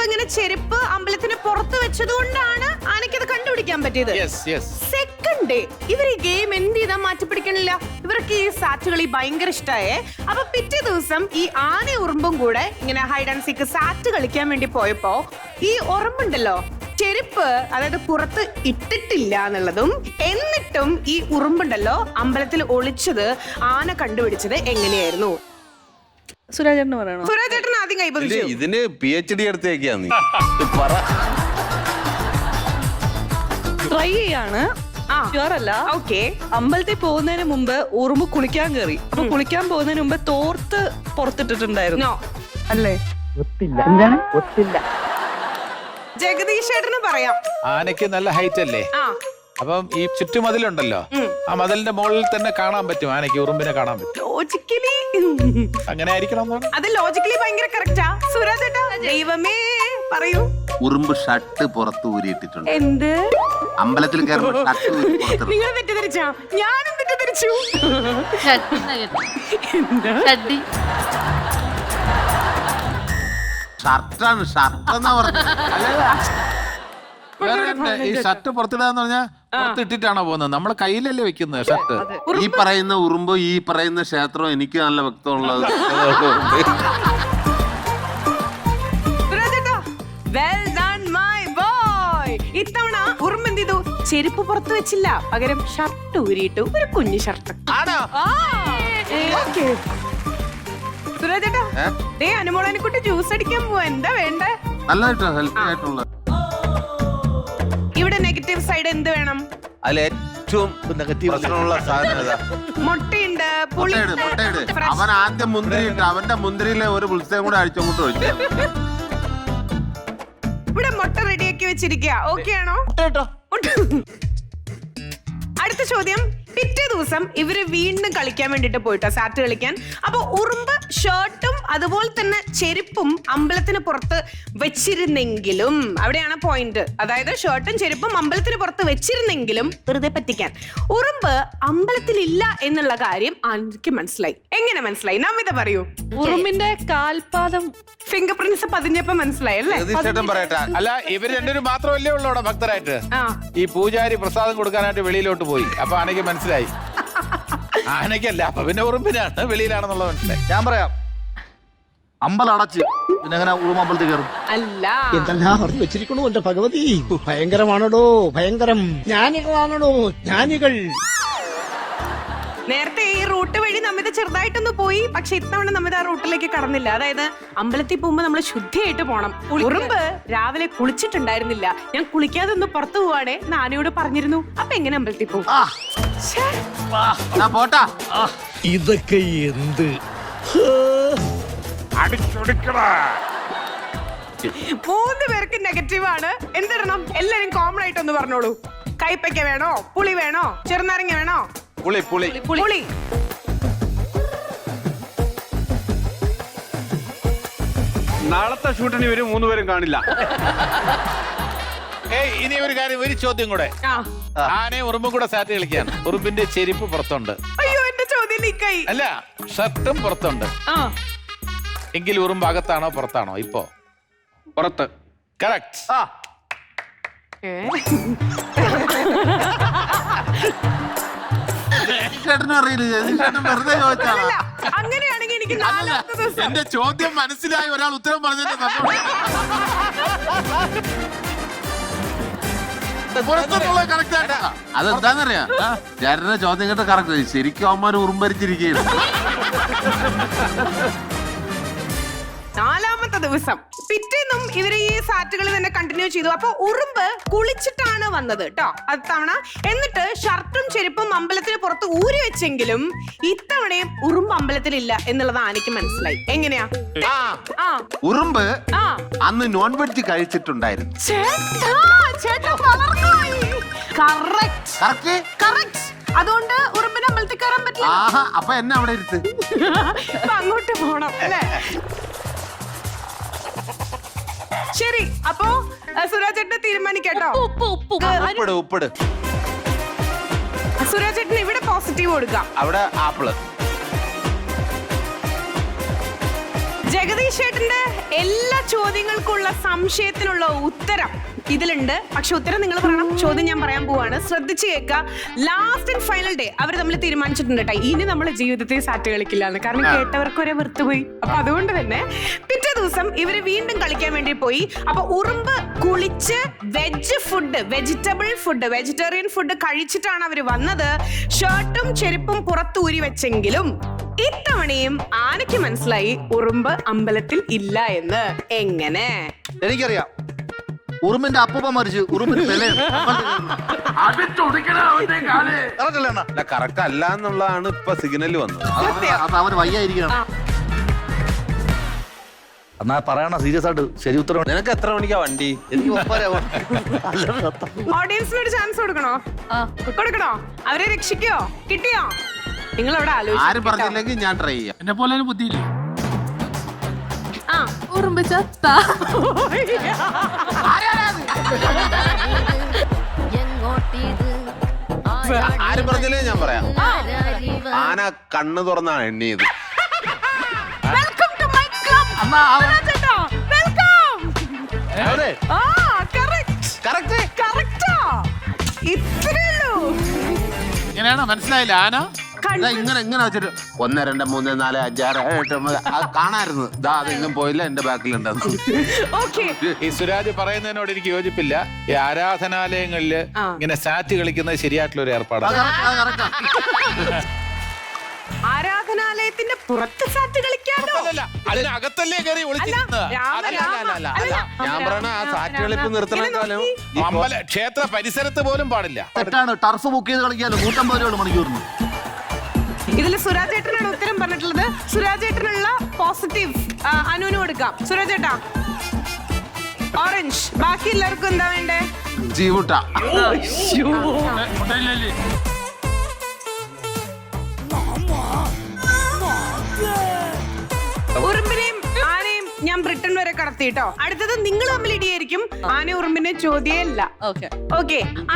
ഇങ്ങനെ ചെരുപ്പ് അമ്പലത്തിന് പുറത്ത് വെച്ചതുകൊണ്ടാണ് ആനയ്ക്കത് കണ്ടുപിടിക്കാൻ പറ്റിയത്. സെക്കൻഡ് ഡേ ഇവർ ഈ ഗെയിം എന്ത് ചെയ്താൽ മാറ്റി പിടിക്കണില്ല. ഇവർക്ക് ഈ സാറ്റ് കളി ഭയങ്കര ഇഷ്ടമായേ. അപ്പൊ പിറ്റേ ദിവസം ഈ ആന ഉറുമ്പും കൂടെ ഇങ്ങനെ ഹൈഡ് ആൻഡ് സീക്ക് സാറ്റ് കളിക്കാൻ വേണ്ടി പോയപ്പോ ഈ ഉറുമ്പുണ്ടല്ലോ ചെരുപ്പ് അതായത് പുറത്ത് ഇട്ടിട്ടില്ല എന്നുള്ളതും എന്നിട്ടും ഈ ഉറുമ്പുണ്ടല്ലോ അമ്പലത്തിൽ ഒളിച്ചത് ആന കണ്ടുപിടിച്ചത് എങ്ങനെയായിരുന്നു? സുരാജേട്ടന് പറയണോ? സുരാജേട്ടൻ ആദ്യം കൈപതിച്ചു. ഇതിന് PhD എടുത്തേക്കാന്ന് ട്രൈ ചെയ്യാണ്. ഷുവറല്ല. ഓക്കെ. അമ്പലത്തിൽ പോകുന്നതിന് മുമ്പ് ഉറുമ്പ് കുളിക്കാൻ കയറി. അപ്പൊ കുളിക്കാൻ പോകുന്നതിന് മുമ്പ് തോർത്ത് പുറത്തിട്ടിട്ടുണ്ടായിരുന്നു അല്ലേ? ഒത്തില്ല. ജഗദീഷ് ചേട്ടന് പറയാം. ആനയ്ക്ക് നല്ല ഹൈറ്റ് അല്ലേ? അപ്പം ഈ ചുറ്റുമതിലുണ്ടല്ലോ, ആ മതിലിന്റെ മുകളിൽ തന്നെ കാണാൻ പറ്റും ആനയ്ക്ക് ഉറുമ്പിനെ കാണാൻ പറ്റും. ലോജിക്കലി അങ്ങനെ ആയിരിക്കണം. അത് ലോജിക്കലി ഭയങ്കര കറക്റ്റാ. സുരാജ് ചേട്ടാ ദൈവമേ പറയൂ. ഉറുമ്പ് ഷർട്ട് പുറത്ത് ഊരിയിട്ടിട്ടുണ്ട്. എന്ത്? അമ്പലത്തിൽ കയറുമ്പോൾ ഷർട്ട് ഊരി പുറത്തിടും. നിങ്ങൾ തെറ്റിദ്ധരിച്ചാ? ഞാനും തെറ്റിദ്ധരിച്ചു. ഷർട്ടാണ്, ഷർട്ട് എന്നാ പറഞ്ഞത്. ഈ ഷർട്ട് പുറത്തിടാന്ന് പറഞ്ഞാൽ പുറത്തിട്ടിട്ടാണോ പോകുന്നത്? നമ്മളെ കയ്യിലല്ലേ വെക്കുന്നത് ഷർട്ട്. ഈ പറയുന്ന ഉറുമ്പ് ഈ പറയുന്ന ക്ഷേത്രം എനിക്ക് നല്ല വ്യക്തമുള്ളത്. ഇത്തവണ ഉറുമ്പ് എന്ത് ചെയ്തു? ചെരുപ്പ് പുറത്ത് വെച്ചില്ല, പകരം ഷർട്ട് ഊരിയിട്ടു. ഒരു കുഞ്ഞു ഷർട്ട്. സുരാജേട്ടാ ദേ അനുമോളനെക്കുട്ടി ജ്യൂസ് അടിക്കാൻ പോവാ. എന്താ വേണ്ടേ? നല്ലതായിട്ട് ഹെൽത്തി ആയിട്ടുള്ള. ഇവിടെ നെഗറ്റീവ് സൈഡ് എന്ത് വേണം? അതിൽ ഏറ്റവും നെഗറ്റീവ് പ്രശ്നമുള്ള സാധനം ഏതാ? മുട്ടയുണ്ട്, മുട്ടയിട്. അവൻ ആദ്യം മുന്തിരി ഇട്ട് അവന്റെ മുന്തിരിയിലെ ഒരു പുൽസയും കൂടെ അടിച്ചങ്ങോട്ട് ഒഴിച്ചു. ഇവിടെ മുട്ട റെഡിയാക്കി വെച്ചിരിക്കുക. ഓക്കെ ആണോ? അടുത്ത ചോദ്യം. പിറ്റേ ദിവസം ഇവര് വീണ്ടും കളിക്കാൻ വേണ്ടിട്ട് പോയിട്ടോ, സാറ്റ് കളിക്കാൻ. അപ്പൊ ഉറുമ്പ് ഷർട്ടും അതുപോലെ തന്നെ ചെരുപ്പും അമ്പലത്തിന് പുറത്ത് വെച്ചിരുന്നെങ്കിലും, അവിടെയാണ് പോയിന്റ്. അതായത് ഷർട്ടും ചെരുപ്പും അമ്പലത്തിന് പുറത്ത് വെച്ചിരുന്നെങ്കിലും വെറുതെ പറ്റിക്കാൻ ഉറുമ്പ് അമ്പലത്തിലില്ല എന്നുള്ള കാര്യം എനിക്ക് മനസ്സിലായി. എങ്ങനെ മനസ്സിലായി? നമിത പറയൂ. ഉറുമ്പിന്റെ കാൽപാദം ഫിംഗർ പ്രിന്റ്സ് പതിഞ്ഞപ്പോ മനസ്സിലായി അല്ലേ? പറയട്ടെ. അല്ല, ഇവര് രണ്ടുപേരും മാത്രമല്ലേ ഉള്ളൂ അവിടെ ഭക്തരായിട്ട്. ഈ പൂജാരി പ്രസാദം കൊടുക്കാനായിട്ട് വെളിയിലോട്ട് പോയി. അപ്പൊ ആനയ്ക്ക് മനസ്സിലായി ആനയ്ക്കല്ല, അപ്പൊ പിന്നെ ഉറുമ്പിനാണ്, വെളിയിലാണെന്നുള്ളത് മനസ്സിലായി. ഞാൻ പറയാം, അമ്പലം അടച്ച് പിന്നെ എങ്ങനെ ഉറുമ്പ് അമ്പലത്തിൽ കയറും? അല്ല, എന്തെല്ലാം പറഞ്ഞു വെച്ചിരിക്കണു എന്റെ ഭഗവതി. ഭയങ്കരമാണോ? ഭയങ്കരം. ജ്ഞാനികളാണോ? ജ്ഞാനികൾ. നേരത്തെ ഈ റൂട്ട് വഴി നമ്മിത് ചെറുതായിട്ടൊന്ന് പോയി, പക്ഷെ ഇത്തവണ നമ്മിത് ആ റൂട്ടിലേക്ക് കടന്നില്ല. അതായത് അമ്പലത്തിൽ പോകുമ്പോ നമ്മൾ ശുദ്ധിയായിട്ട് പോണം. ഉറുമ്പ് രാവിലെ കുളിച്ചിട്ടുണ്ടായിരുന്നില്ല. ഞാൻ കുളിക്കാതെ ഒന്ന് പുറത്തു പോവാണേ നാനയോട് പറഞ്ഞിരുന്നു. അപ്പൊ എങ്ങനെ അമ്പലത്തിൽ പോകും? പോട്ടാ. ഇതൊക്കെ എന്ത്? 3 പേർക്ക് നെഗറ്റീവ് ആണ്. എന്തിടണം? എല്ലാരും കോമൺ ആയിട്ടൊന്ന് പറഞ്ഞോളൂ. കൈപ്പയ്ക്ക വേണോ? പുളി വേണോ? ചെറുനാരങ്ങ വേണോ? പുളി. പുളി. നാളത്തെ ഷൂട്ടിന് ഇവര് 3 പേരും കാണില്ല. ഇനി ഒരു കാര്യം, ഒരു ചോദ്യം കൂടെ. ആനയും ഉറുമ്പും കൂടെ സാറ്റ് കളിക്കാൻ. ഉറുമ്പിന്റെ ചെരുപ്പ് പുറത്തുണ്ട്. അയ്യോ, എന്റെ ചോദ്യം ലീക്കായി. അല്ല, ഷർട്ടും പുറത്തുണ്ട്. എങ്കിൽ ഉറുമ്പ് അകത്താണോ പുറത്താണോ? ഇപ്പോ പുറത്ത്. കറക്റ്റ്. വെറുതെ ചോദിച്ചാണ്. അങ്ങനെയാണെങ്കിൽ എനിക്ക് 4ാമത്തെ ദിവസം എന്റെ ചോദ്യം മനസ്സിലായി ഒരാൾ ഉത്തരം പറഞ്ഞതിന്റെ അതെന്താന്നറിയാ, ചേട്ടന്റെ ചോദ്യം കേട്ട കറക്റ്റ്. ശരിക്കും അവന്മാർ ഉറുമ്പരിച്ചിരിക്കുകയാണ്. 4ാമത്തെ ദിവസം പിറ്റേന്നും ഇവര് ഈ സാറ്റുകൾ തന്നെ കണ്ടിന്യൂ ചെയ്തു. അപ്പൊ ഉറുമ്പ് കുളിച്ചിട്ടാണ് വന്നത് കേട്ടോ അത്തവണ. എന്നിട്ട് ഷർട്ടും ചെരുപ്പും അമ്പലത്തിന് പുറത്ത് ഊരി വെച്ചെങ്കിലും ഇത്തവണയും ഉറുമ്പ് അമ്പലത്തിലില്ല എന്നുള്ളത് ആനയ്ക്ക് മനസ്സിലായി. എങ്ങനെയാ? ഉറുമ്പ് അന്ന് നോൺ വെജ് കഴിച്ചിട്ടുണ്ടായിരുന്നു. അതുകൊണ്ട് ഉറുമ്പിന് അമ്പലത്തിൽ കയറാൻ പറ്റില്ല. അപ്പൊ എന്നെ അവിടെ ഇരുത്ത്. അങ്ങോട്ട് പോണം അല്ലേ? ശരി, അപ്പോ സുരാജേട്ടനെ തീരുമാനിക്കട്ടോ. ഉപ്പിട്. സുരാജേട്ടന് ഇവിടെ പോസിറ്റീവ് കൊടുക്കാം. അവിടെ ആപ്പിള്. ജഗദീഷ് ചേട്ടന്റെ എല്ലാ ചോദ്യങ്ങൾക്കുള്ള സംശയത്തിനുള്ള ഉത്തരം ഇതിലുണ്ട്. പക്ഷെ ഉത്തരം നിങ്ങൾ പറയണം. ചോദ്യം ഞാൻ പറയാൻ പോവാണ്, ശ്രദ്ധിച്ച് കേൾക്കുക. ലാസ്റ്റ് ആൻഡ് ഫൈനൽ ഡേ അവർ തമ്മിൽ തീരുമാനിച്ചിട്ടുണ്ട് കേട്ടോ, ഇനി നമ്മൾ ജീവിതത്തിൽ സാറ്റ് കളിക്കില്ല എന്ന്. കാരണം കേട്ടവർക്ക് ഒരേ വെറുത്തുപോയി. അപ്പൊ അതുകൊണ്ട് തന്നെ പിറ്റേ ദിവസം ഇവര് വീണ്ടും കളിക്കാൻ വേണ്ടി പോയി. അപ്പൊ ഉറുമ്പ് കുളിച്ച് veg food, vegetable food, vegetarian food കഴിച്ചിട്ടാണ് അവര് വന്നത്. ഷർട്ടും ചെരുപ്പും പുറത്തൂരി വെച്ചെങ്കിലും ഇത്തവണയും ആനയ്ക്ക് മനസ്സിലായി ഉറുമ്പ് അമ്പലത്തിൽ ഇല്ല എന്ന്. എങ്ങനെ? എനിക്കറിയാം, ഉറുമ്പിന്റെ അപ്പൂപ്പ മരിച്ചു, ഉറുമ്പിന് കറക്റ്റ് അല്ല എന്നുള്ളതാണ് ഇപ്പൊ സിഗ്നൽ വന്നത്. അപ്പൊ അവന് വയ്യായിരിക്കണം. എന്നാ പറയണ സീരിയസ് ആയിട്ട് ശരി ഉത്തരം. നിനക്ക് എത്ര മണിക്കാ വണ്ടി? എനിക്ക് ഓഡിയൻസിനൊരു ചാൻസ് കൊടുക്കണോ? കൊടുക്കണോ? അവരെ രക്ഷിക്കോ? കിട്ടിയോ? നിങ്ങൾ അവിടെ ആരും പറഞ്ഞില്ലെങ്കിൽ ഞാൻ ട്രൈ ചെയ്യാം. എന്നെ പോലെ ബുദ്ധിയില്ല. ഉറുമ്പ് ചത്ത. ആരും പറഞ്ഞില്ലേ ഞാൻ പറയാം. ആന കണ്ണ് തുറന്നാണ് എണ്ണിയത്. ഇങ്ങനെയാണോ? മനസ്സിലായില്ല. ആന ഇങ്ങനെ ഇങ്ങനെ വെച്ചിട്ട് 1 2 3 4 5 6 7 8 അത് കാണായിരുന്നു. ഇതാ അതെങ്ങും പോയില്ല, എന്റെ ബാക്കിലുണ്ടെന്ന്. ഈ സുരാജ് പറയുന്നതിനോട് എനിക്ക് യോജിപ്പില്ല. ഈ ആരാധനാലയങ്ങളില് ഇങ്ങനെ സാറ്റ് കളിക്കുന്നത് ശരിയായിട്ടുള്ള ഒരു ഏർപ്പാടാണ്. ആരാധനാലയത്തിന്റെ പുറത്ത് സാറ്റ് കളിക്കാനോ? അതിനകത്തല്ലേ കയറി ഒളിച്ചിരുന്നത്. ഞാൻ പറയണ ആ സാറ്റ് കളിപ്പ് നിർത്തണേക്കാളും അമ്പല ക്ഷേത്ര പരിസരത്ത് പോലും പാടില്ല. തെറ്റാണ്. ടർഫ് ബുക്ക് ചെയ്ത് കളിക്കാലോ, 150 മണിക്കൂറിന്. ഇതിൽ സുരാജ് ഏട്ടനാണ് ഉത്തരം പറഞ്ഞിട്ടുള്ളത്. സുരാജ് ഏട്ടനുള്ള പോസിറ്റീവ് അനുവിന് കൊടുക്കാം. സുരാജ് ഏട്ടാ ഓറഞ്ച്. ബാക്കി എല്ലാവർക്കും എന്താ വേണ്ടേ? ജീവുട്ട. ഉറുമ്പിനെയും ആനയും ഞാൻ ബ്രിട്ടൻ വരെ കടത്തിട്ടോ. അടുത്തത് നിങ്ങൾ തമ്മിൽ ഇടിയായിരിക്കും. ആന ഉറുമ്പിന്റെ ചോദ്യമല്ല. ഓക്കെ.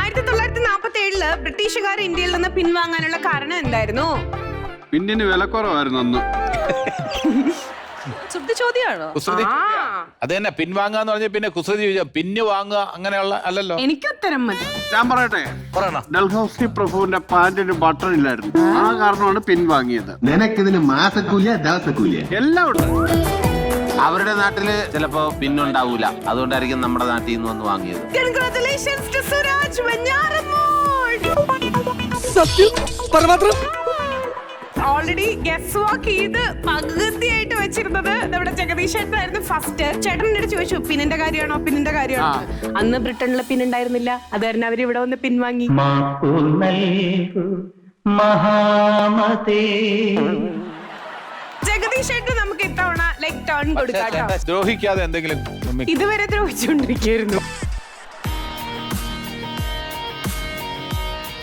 1947 ബ്രിട്ടീഷുകാർ ഇന്ത്യയിൽ നിന്ന് പിൻവാങ്ങാനുള്ള കാരണം എന്തായിരുന്നു? പിന്നിന് വിലക്കുറവായിരുന്നു അന്ന്. ചോദ്യമാണോ? കുസൃതി. അത് തന്നെ പിൻവാങ്ങാന്ന് പറഞ്ഞ പിന്നെ കുസൃതി പിന്നു വാങ്ങുക അങ്ങനെയുള്ള അല്ലല്ലോ. എനിക്ക് ഉത്തരം മതി. ഞാൻ പറയട്ടെ, ഡൽഹൌസി പ്രഭുവിന്റെ പാന്റിന് ബട്ടൺ ഇല്ലായിരുന്നു. ആ കാരണമാണ് പിൻവാങ്ങിയത്. നിനക്കിതിന് മാസക്കൂലിയ ദിവസക്കൂലിയ എല്ലാം ഉണ്ട്. അവരുടെ നാട്ടില് ചിലപ്പോ പിന്നുണ്ടാവൂല, അതുകൊണ്ടായിരിക്കും നമ്മുടെ നാട്ടിൽ നിന്ന് വന്ന് വാങ്ങിയത്. Congratulations to Suraj Venjaramoodu. Already ഗസ് വാക്ക് ചെയ്ത് പകുതിയായിട്ട് വെച്ചിരുന്നത് നമ്മുടെ ജഗദീഷ് ചേട്ടനായിരുന്നു ഫസ്റ്റ്. ചേട്ടനോട് ചോദിച്ചു പിന്നിന്റെ കാര്യമാണോ, പിന്നിന്റെ കാര്യമാണോ. അന്ന് ബ്രിട്ടനിലെ പിന്നുണ്ടായിരുന്നില്ല, അത് കാരണം അവര് ഇവിടെ വന്ന് പിൻവാങ്ങി. ജഗദീഷ് ചേട്ടൻ നമുക്ക് ഇത്തവണ ലൈക്ക് ടേൺ കൊടുക്കാം. ദ്രോഹിക്കാതെ എന്തെങ്കിലും. ഇതുവരെ ദ്രോഹിച്ചുകൊണ്ടിരിക്കുന്നു.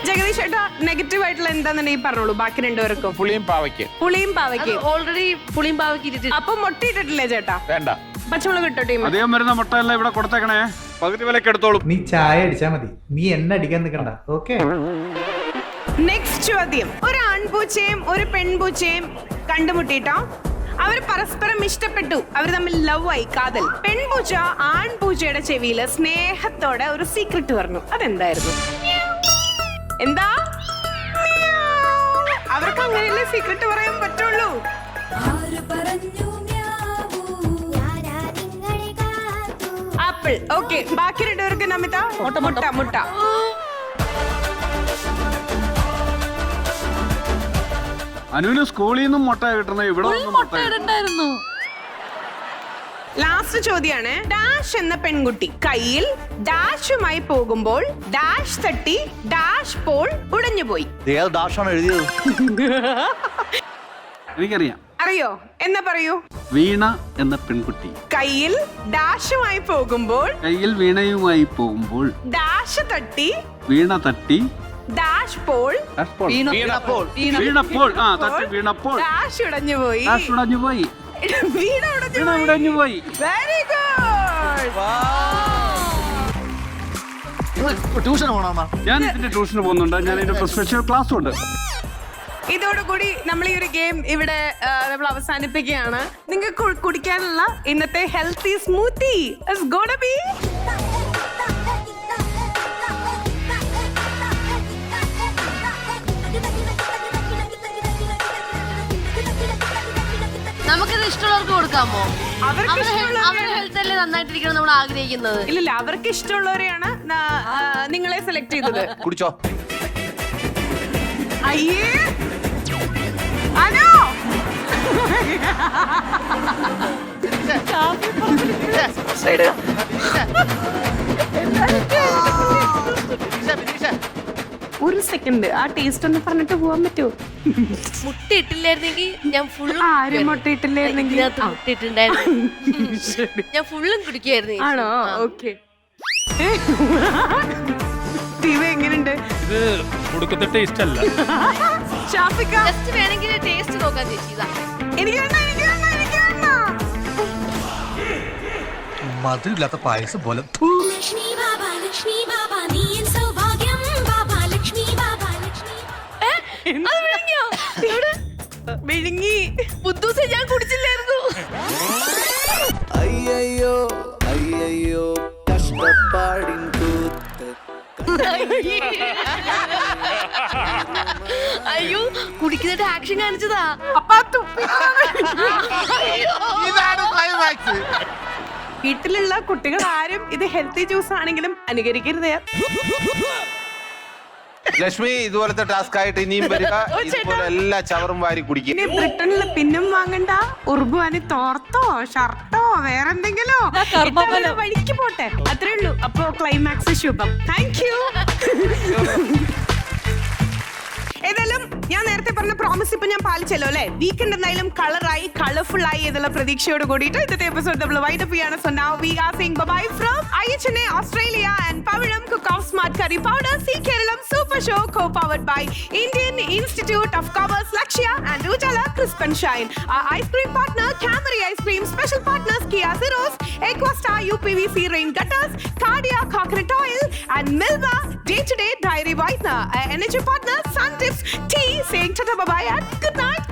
ജഗദീഷ് ചേട്ടാ നെഗറ്റീവ് ആയിട്ടുള്ള എന്താന്നുണ്ടെങ്കിൽ പറഞ്ഞോളൂ. ബാക്കി രണ്ടുപേർക്കും പുളിയും പാവയ്ക്ക്. ഓൾറെഡി പുളിയും പാവയ്ക്ക്. അപ്പൊ മുട്ടയിട്ടിട്ടില്ലേ ചേട്ടാ? വേണ്ട. പച്ചമുളക് ഇട്ടോ ടീം. അദ്ദേഹം വരുന്ന മുട്ടയെല്ലാം ഇവിടെ കൊടുത്തേക്കണേ. പകുതി വിലക്ക് എടുത്തോളൂ. നീ ചായ അടിച്ചാ മതി, നീ എന്നെ അടിക്കാൻ നിൽക്കണ്ട. ഓക്കെ. നെക്സ്റ്റ് ചോദ്യം. ഒരു ആൺപൂച്ചയും ഒരു പെൺപൂച്ചയും കണ്ടുമുട്ടിട്ടോ. അവർ പരസ്പരം ഇഷ്ടപ്പെട്ടു, അവർ തമ്മിൽ ലവ് ആയി, കാതൽ. പെൺപൂച്ച ആൺപൂച്ചയുടെ ചെവിയില് സ്നേഹത്തോടെ ഒരു സീക്രട്ട് പറഞ്ഞു. അതെന്തായിരുന്നു? എന്താ? അവർക്ക് അങ്ങനെയല്ലേ സീക്രട്ട് പറയാൻ പറ്റുള്ളൂ. ആപ്പിൾ. ഓക്കെ. ബാക്കി രണ്ടുപേർക്ക് നമിത മുട്ട മുട്ട. അനുവിന് സ്കൂളിൽ നിന്നും മുട്ട കിട്ടുന്നത്, ഇവിടെ മുട്ട. ലാസ്റ്റ് ചോദ്യാണ്. ഡാഷ് എന്ന പെൺകുട്ടി കയ്യിൽ ഡാഷുമായി പോകുമ്പോൾ ഡാഷ് തട്ടി ഡാഷ് പോൾ ഉടഞ്ഞുപോയി. ഏത് ഡാഷാണ് എഴുതിയത്? എനിക്കറിയാം. അറിയോ? എന്നാ പറയൂ. വീണ എന്ന പെൺകുട്ടി കയ്യിൽ ഡാഷുമായി പോകുമ്പോൾ വീണയുമായി പോകുമ്പോൾ ഡാഷ് തട്ടി വീണ തട്ടി ഡാഷ് പോൾ വീണപ്പോൾ തട്ടി വീണപ്പോൾ ഡാഷ് ഉടഞ്ഞുപോയി. ഉടഞ്ഞുപോയി. വീണ ഉടഞ്ഞുപോയി. Very good. ട്യൂഷൻ പോണോ? ഞാൻ ഇതിന്റെ ട്യൂഷന് പോകുന്നുണ്ട്. ഞാൻ ഇതിന്റെ സ്പെഷ്യൽ ക്ലാസ് ഉണ്ട്. ഇതോടുകൂടി നമ്മൾ ഈ ഒരു ഗെയിം ഇവിടെ നമ്മൾ അവസാനിപ്പിക്കുകയാണ്. നിങ്ങൾക്ക് കുടിക്കാനുള്ള ഇന്നത്തെ healthy smoothie is gonna B നമുക്കിത് ഇഷ്ടമുള്ളവർക്ക് കൊടുക്കാമോ? അവർക്ക് അവരുടെ ഹെൽത്ത് അല്ലേ നന്നായിട്ടിരിക്കണം നമ്മൾ ആഗ്രഹിക്കുന്നത്. ഇല്ലില്ല, അവർക്ക് ഇഷ്ടമുള്ളവരെയാണ് നിങ്ങളെ സെലക്ട് ചെയ്തത്. കുടിച്ചോ. അയ്യേ അനു ഒരു സെക്കൻഡ് ആ ടേസ്റ്റ് ഒന്ന് പറഞ്ഞിട്ട് പോവാൻ പറ്റുമോ? മുട്ട ഇട്ടില്ലായിരുന്നെങ്കിൽ ഞാൻ ഫുള്ളും ആരും മുട്ട ഇട്ടില്ലായിരുന്നെങ്കിൽ മുട്ട ഇട്ടിട്ടുണ്ടായിരുന്നു. ഞാൻ ഫുള്ളും കുടിക്കായിരുന്നു. ആണോ? ഓക്കെ. എങ്ങനെയുണ്ട്? ഇത് കൊടുക്കുന്ന ടേസ്റ്റ് അല്ല. ഷാഫിക്ക ജസ്റ്റ് വേണമെങ്കിൽ ടേസ്റ്റ് നോക്കാൻ ചേച്ചി. എനിക്ക് മധുരമില്ലാത്ത പായസം പോലെ. വിഴുങ്ങി പുത്തൂസം ഞാൻ കുടിച്ചില്ലായിരുന്നു. അയ്യോ അയ്യോ കഷ്ടപ്പാടിൻ കൂത്ത്. അയ്യോ കുടിക്കുന്നതിന്റെ ആക്ഷൻ കാണിച്ചതാ. ഇതാണ് ക്ലൈമാക്സ്. വീട്ടിലുള്ള കുട്ടികൾ ആരും ഇത് ഹെൽത്തി ജ്യൂസ് ആണെങ്കിലും അനുകരിക്കരുത്. ലക്ഷ്മി ഇതുപോലത്തെ ടാസ്ക് ആയിട്ട് ഇനിയും വരിക. ഇതുപോലെ എല്ലാ ചവറും വാരി കുടിക്കുക. ഇനി ബ്രിട്ടനിൽ പിന്നും വാങ്ങണ്ട. ഉറുബുവാനി തോർത്തോ ഷർട്ടോ വേറെന്തെങ്കിലോ വഴിക്ക് പോട്ടെ. അത്രേ ഉള്ളൂ. അപ്പോ ക്ലൈമാക്സ് ശുഭം. Thank you. ഏതായാലും ഞാൻ നേരത്തെ പറഞ്ഞ പ്രോമിസ് ഇപ്പൊ ഞാൻ പാലിച്ചല്ലോ അല്ലെ. വീക്കെൻഡ് എന്തായാലും കളറായി കളർഫുൾ ആയി എന്നുള്ള പ്രതീക്ഷയോട് കൂടിയിട്ട് ഇന്നത്തെ എപ്പിസോഡ് നമ്മൾ വൈൻഡപ്പ് ചെയ്യാണ്. So now we are saying bye from IHNA Australia and Pavizham cook of smart curry powder C Keralam super show co powered by Indian Institute of Commerce Lakshya and Ujala Crisp and Shine. Our ice cream partner Camry Ice Cream. Special partners Kia Ceros, Equastar UPVC Rain Gutters, Cardia Coconut Oil and Milva Day to Day Diary Whitener. Our energy partner Sun Tips Tea saying tata bye bye and good night.